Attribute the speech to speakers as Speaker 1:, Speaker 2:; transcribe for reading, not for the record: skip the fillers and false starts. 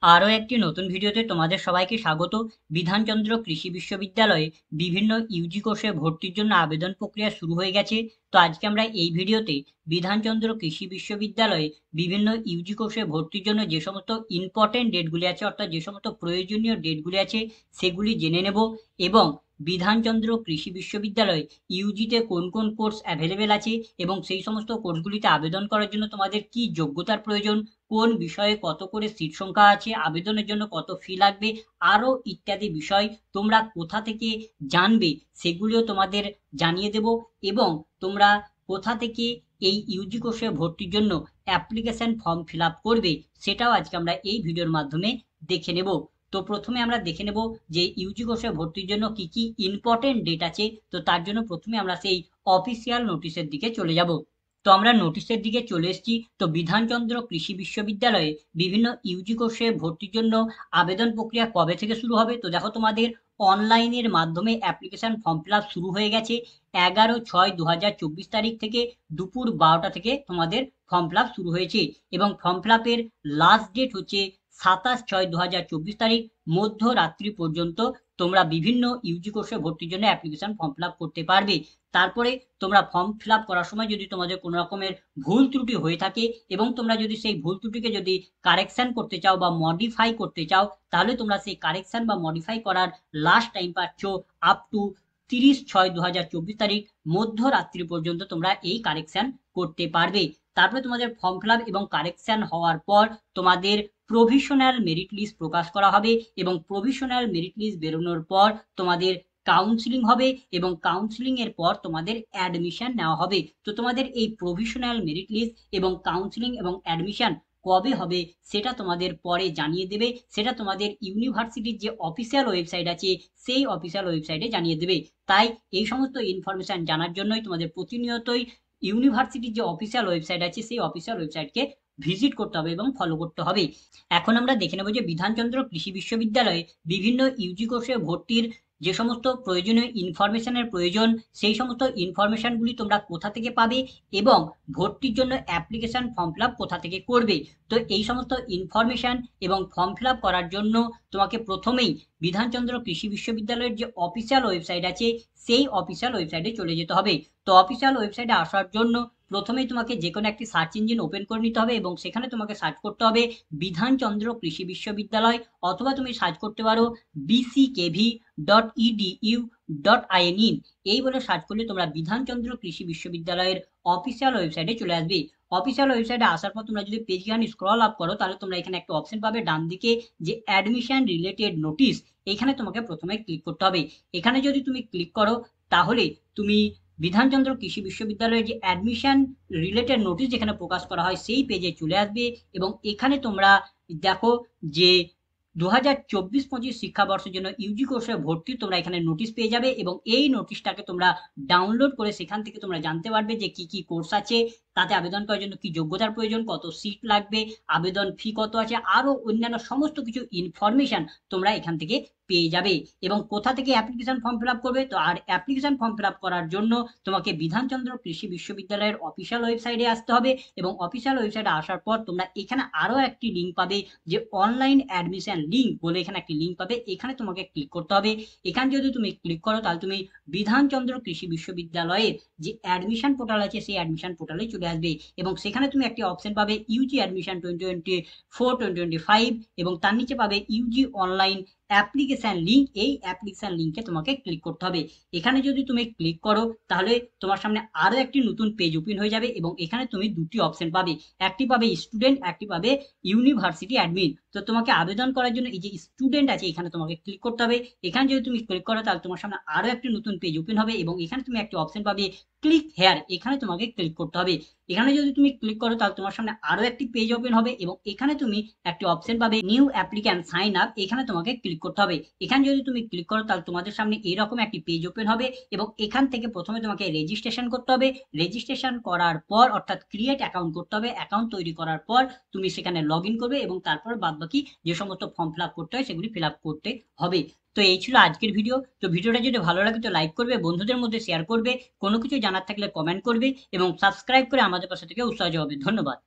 Speaker 1: আরও একটি নতুন ভিডিওতে তোমাদের সবাইকে স্বাগত। বিধানচন্দ্র কৃষি বিশ্ববিদ্যালয়ে বিভিন্ন ইউজি কোর্সে ভর্তির জন্য আবেদন প্রক্রিয়া শুরু হয়ে গেছে। তো আজকে আমরা এই ভিডিওতে বিধানচন্দ্র কৃষি বিশ্ববিদ্যালয়ে বিভিন্ন ইউজি কোর্সে ভর্তির জন্য যে সমস্ত ইম্পর্টেন্ট ডেটগুলি আছে, অর্থাৎ যে সমস্ত প্রয়োজনীয় ডেটগুলি আছে সেগুলি জেনে নেব, এবং বিধানচন্দ্র কৃষি বিশ্ববিদ্যালয়ে ইউজিতে কোন কোন কোর্স অ্যাভেলেবেল আছে এবং সেই সমস্ত কোর্সগুলিতে আবেদন করার জন্য তোমাদের কি যোগ্যতার প্রয়োজন, কোন বিষয়ে কত করে সিট সংখ্যা আছে, আবেদনের জন্য কত ফি লাগবে, আরও ইত্যাদি বিষয় তোমরা কোথা থেকে জানবে সেগুলিও তোমাদের জানিয়ে দেব। এবং তোমরা কোথা থেকে এই ইউজি কোর্সে ভর্তির জন্য অ্যাপ্লিকেশন ফর্ম ফিল আপ করবে সেটাও আজকে আমরা এই ভিডিওর মাধ্যমে দেখে নেব। তো প্রথমে আমরা দেখে নেব যে ইউজি কোর্সে ভর্তির জন্য কি কি ইম্পর্টেন্ট ডেট আছে। তো তার জন্য প্রথমে আমরা সেই অফিসিয়াল নোটিশের দিকে চলে যাব। তো আমরা নোটিশের দিকে চলে এসেছি। তো বিধানচন্দ্র কৃষি বিশ্ববিদ্যালয়ে বিভিন্ন ইউজি কোর্সে ভর্তির জন্য আবেদন প্রক্রিয়া কবে থেকে শুরু হবে। তো দেখো, তোমাদের অনলাইনের মাধ্যমে অ্যাপ্লিকেশন ফর্ম ফিল আপ শুরু হয়ে গেছে 11/6/2024 তারিখ থেকে দুপুর 12টা থেকে তোমাদের ফর্ম ফিল আপ শুরু হয়েছে, এবং ফর্ম ফিল আপের লাস্ট ডেট হচ্ছে 27/6/2024 তারিখ মধ্যরাত্রি পর্যন্ত তোমরা বিভিন্ন ইউজি কোর্সে ভর্তির জন্য অ্যাপ্লিকেশন ফর্ম ফিল আপ করতে পারবে। তারপরে তোমরা ফর্ম ফিল আপ করার সময় যদি তোমাদের কোনো রকমের ভুল ত্রুটি হয়ে থাকে এবং তোমরা যদি সেই ভুল ত্রুটিকে যদি কারেকশন করতে চাও বা মডিফাই করতে চাও, তাহলে তোমরা সেই কারেকশন বা মডিফাই করার লাস্ট টাইম পাচ্ছ আপ টু 30/6/2024 তারিখ মধ্যরাত্রি পর্যন্ত তোমরা এই কারেকশন করতে পারবে। তারপরে তোমাদের ফর্ম ফিল আপ এবং কারেকশন হওয়ার পর তোমাদের প্রভিশনাল মেরিট লিস্ট প্রকাশ করা হবে, এবং প্রভিশনাল মেরিট লিস্ট বেরোনোর পর তোমাদের কাউন্সিলিং হবে, এবং কাউন্সিলিং এর পর তোমাদের অ্যাডমিশন নেওয়া হবে। তো তোমাদের এই প্রভিশনাল মেরিট লিস্ট এবং কাউন্সিলিং এবং অ্যাডমিশন কবে হবে সেটা তোমাদের পরে জানিয়ে দেবে। সেটা তোমাদের ইউনিভার্সিটির যে অফিসিয়াল ওয়েবসাইট আছে সেই অফিসিয়াল ওয়েবসাইটে জানিয়ে দেবে। তাই এই সমস্ত ইনফরমেশন জানার জন্যই তোমাদের প্রতিনিয়তই ইউনিভার্সিটির যে অফিসিয়াল ওয়েবসাইট আছে সেই অফিসিয়াল ওয়েবসাইটকে ভিজিট করতে হবে এবং ফলো করতে হবে। এখন আমরা দেখে নেব যে বিধানচন্দ্র কৃষি বিশ্ববিদ্যালয়ে বিভিন্ন ইউজি কোর্সে ভর্তির যে সমস্ত প্রয়োজনীয় ইনফরমেশনের প্রয়োজন, সেই সমস্ত ইনফরমেশনগুলি তোমরা কোথা থেকে পাবে এবং ভর্তির জন্য অ্যাপ্লিকেশন ফর্ম ফিল আপ কোথা থেকে করবে। তো এই সমস্ত ইনফরমেশন এবং ফর্ম ফিল আপ করার জন্য তোমাকে প্রথমেই বিধানচন্দ্র কৃষি বিশ্ববিদ্যালয়ের যে অফিসিয়াল ওয়েবসাইট আছে সেই অফিসিয়াল ওয়েবসাইটে চলে যেতে হবে। তো অফিসিয়াল ওয়েবসাইটে আসার জন্য প্রথমেই তোমাকে যে কোনো একটি সার্চ ইঞ্জিন ওপেন করে নিতে হবে, এবং সেখানে তোমাকে সার্চ করতে হবে বিধানচন্দ্র কৃষি বিশ্ববিদ্যালয়, অথবা তুমি সার্চ করতে পারো bckv.edu.in। এই বলে সার্চ করলে তোমরা বিধানচন্দ্র কৃষি বিশ্ববিদ্যালয়ের অফিসিয়াল ওয়েবসাইটে চলে আসবে। অফিসিয়াল ওয়েবসাইটে আসার পর তোমরা যদি পেজখানি স্ক্রল আপ করো, তাহলে তোমরা এখানে একটা অপশন পাবে ডান দিকে যে অ্যাডমিশন রিলেটেড নোটিশ। এখানে তোমাকে প্রথমে ক্লিক করতে হবে। এখানে যদি তুমি ক্লিক করো তাহলে তুমি বিধানচন্দ্র কৃষি বিশ্ববিদ্যালয়ের যে অ্যাডমিশন রিলেটেড নোটিশ যেখানে প্রকাশ করা হয় সেই পেজে চলে আসবে, এবং এখানে তোমরা দেখো যে 2024-25 শিক্ষাবর্ষের জন্য ইউজি কোর্সে ভর্তি তোমরা এখানে নোটিশ পেয়ে যাবে, এবং এই নোটিশটাকে তোমরা ডাউনলোড করে সেখান থেকে তোমরা জানতে পারবে যে কি কি কোর্স আছে, তাতে আবেদন করার জন্য কি যোগ্যতার প্রয়োজন, কত সিট লাগবে, আবেদন ফি কত আছে, আরো অন্যান্য সমস্ত কিছু ইনফরমেশন তোমরা এখান থেকে পেয়ে যাবে। এবং কোথা থেকে অ্যাপ্লিকেশন ফর্ম ফিল আপ করবে, তো আর অ্যাপ্লিকেশন ফর্ম ফিল আপ করার জন্য তোমাকে বিধানচন্দ্র কৃষি বিশ্ববিদ্যালয়ের অফিসিয়াল ওয়েবসাইটে আসতে হবে, এবং অফিসিয়াল ওয়েবসাইটে আসার পর তোমরা এখানে আরো একটি লিঙ্ক পাবে যে অনলাইন অ্যাডমিশন লিঙ্ক বলে, এখানে একটি লিঙ্ক পাবে, এখানে তোমাকে ক্লিক করতে হবে। এখানে যদি তুমি ক্লিক করো তাহলে তুমি বিধানচন্দ্র কৃষি বিশ্ববিদ্যালয়ের যে অ্যাডমিশন পোর্টাল আছে সেই অ্যাডমিশন পোর্টালে চলে আসবে, এবং সেখানে তুমি একটি অপশন পাবে ইউজি অ্যাডমিশন 2024-2025, এবং তার নিচে পাবে ইউজি অনলাইন অ্যাপ্লিকেশন লিঙ্ক। এই অ্যাপ্লিকেশন লিঙ্কে তোমাকে ক্লিক করতে হবে। এখানে যদি তুমি ক্লিক করো তাহলে তোমার সামনে আরো একটি নতুন পেজ ওপেন হয়ে যাবে, এবং এখানে তুমি দুটি অপশন পাবে, একটি পাবে স্টুডেন্ট, একটি পাবে ইউনিভার্সিটি অ্যাডমিন। তো তোমাকে আবেদন করার জন্য এই যে স্টুডেন্ট আছে এখানে তোমাকে ক্লিক করতে হবে। এখানে যদি তুমি ক্লিক করো তাহলে তোমার সামনে আরো একটি নতুন পেজ ওপেন হবে, এবং এখানে তুমি একটি অপশন পাবে ক্লিক হেয়ার, এখানে তোমাকে ক্লিক করতে হবে। এখানে যদি তুমি ক্লিক করো তাহলে তোমার সামনে আরো একটি পেজ ওপেন হবে, এবং এখানে তুমি একটি অপশন পাবে নিউ অ্যাপ্লিক্যান্ট সাইন আপ, এখানে তোমাকে ক্লিক করতে হবে। এখানে যদি তুমি ক্লিক করো তাহলে তোমাদের সামনে এইরকম একটি পেজ ওপেন হবে, এবং এখান থেকে প্রথমে তোমাকে রেজিস্ট্রেশন করতে হবে। রেজিস্ট্রেশন করার পর অর্থাৎ ক্রিয়েট অ্যাকাউন্ট করতে হবে। অ্যাকাউন্ট তৈরি করার পর তুমি সেখানে লগ ইন করবে, এবং তারপর বাদবাকি যে সমস্ত ফর্ম ফিল আপ করতে হয় সেগুলি ফিল আপ করতে হবে। তো এই ছিল আজকের ভিডিও। তো ভিডিওটা যদি ভালো লাগে তো লাইক করবে, বন্ধুদের মধ্যে শেয়ার করবে, কোনো কিছু জানার থাকলে কমেন্ট করবে, এবং সাবস্ক্রাইব করে আমাদের পাশে থেকে উৎসাহ হবে। ধন্যবাদ।